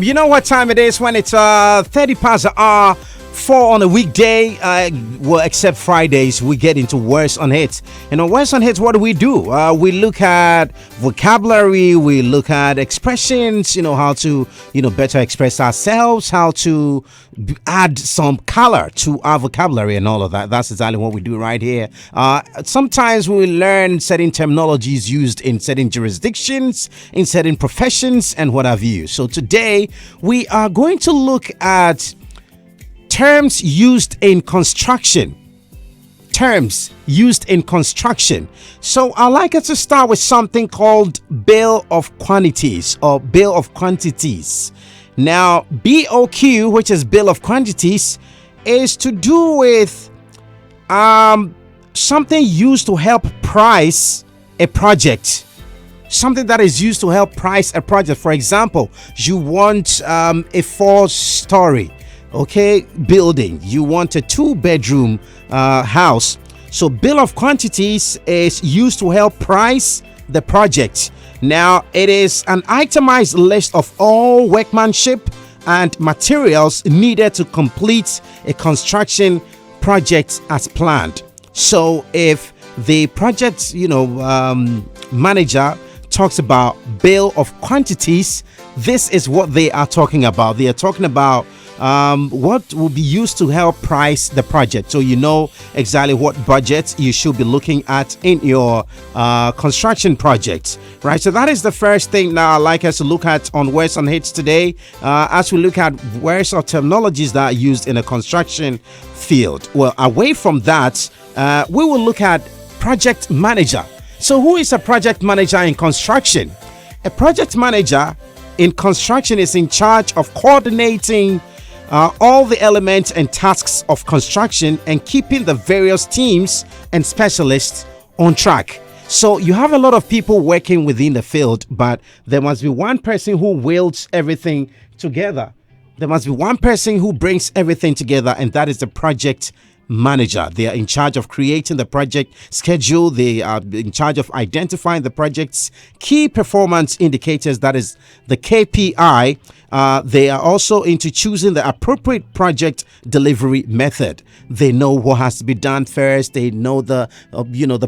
You know what time it is when it's 30 past the hour, 4 on a weekday. Well, except Fridays, we get into Wordz On Hitz. Wordz On Hitz, what do? We look at vocabulary, we look at expressions, how to, better express ourselves, how to add some color to our vocabulary and all of that. That's exactly what we do right here. Sometimes we learn certain terminologies used in certain jurisdictions, in certain professions, and what have you. So today, we are going to look at terms used in construction. Terms used in construction. So I'd like us to start with something called bill of quantities or bill of quantities. Now, BOQ, which is bill of quantities, is to do with something used to help price a project. Something that is used to help price a project. For example, you want a 4-story building. You want a 2-bedroom house. So bill of quantities is used to help price the project. Now, it is an itemized list of all workmanship and materials needed to complete a construction project as planned. So if the project manager talks about bill of quantities, this is what they are talking about. They are talking about what will be used to help price the project, so you know exactly what budget you should be looking at in your construction project, right? So that is the first thing now I'd like us to look at on Wordz On Hitz today, as we look at words or terminologies that are used in a construction field. Well, away from that, we will look at project manager. So who is a project manager in construction? A project manager in construction is in charge of coordinating all the elements and tasks of construction and keeping the various teams and specialists on track. So you have a lot of people working within the field, but there must be one person who wields everything together. There must be one person who brings everything together, and that is the project manager. They are in charge of creating the project schedule. They are in charge of identifying the project's key performance indicators, that is the KPI. They are also into choosing the appropriate project delivery method. They know what has to be done first. They know the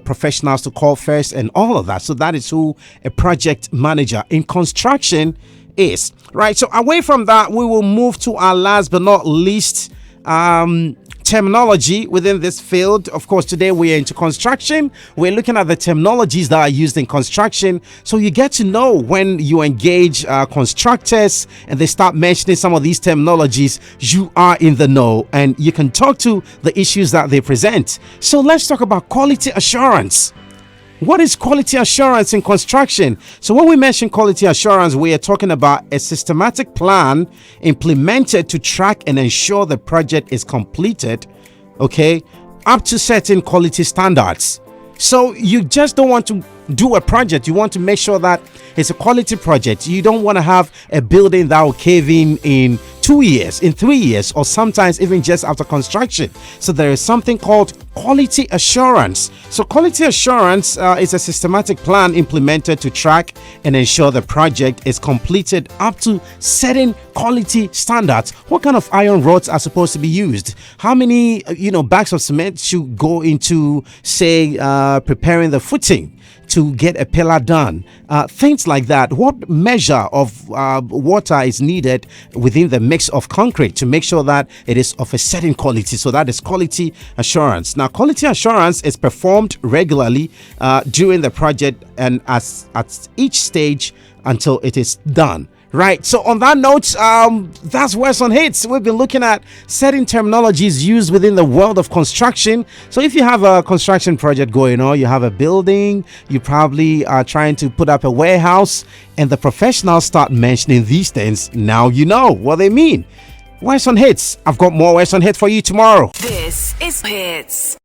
professionals to call first and all of that. So that is who a project manager in construction is, right? So away from that, we will move to our last but not least terminology within this field. Of course, today we are into construction. We're looking at the terminologies that are used in construction, so you get to know when you engage constructors and they start mentioning some of these terminologies, you are in the know and you can talk to the issues that they present. So let's talk about quality assurance. What is quality assurance in construction? So when we mention quality assurance, we are talking about a systematic plan implemented to track and ensure the project is completed, up to certain quality standards. So you just don't want to do a project. You want to make sure that it's a quality project. You don't want to have a building that will cave in 2 years, in 3 years, or sometimes even just after construction. So there is something called quality assurance. So quality assurance is a systematic plan implemented to track and ensure the project is completed up to certain quality standards. What kind of iron rods are supposed to be used? How many bags of cement should go into, say, preparing the footing to get a pillar done, things like that. What measure of water is needed within the mix of concrete to make sure that it is of a certain quality? So that is quality assurance. Now, quality assurance is performed regularly during the project and at each stage until it is done. Right, so on that note, that's Wordz On Hitz. We've been looking at certain terminologies used within the world of construction. So if you have a construction project going on, you have a building, you probably are trying to put up a warehouse, and the professionals start mentioning these things, now you know what they mean. Wordz On Hitz. I've got more Wordz On Hitz for you tomorrow. This is Hitz.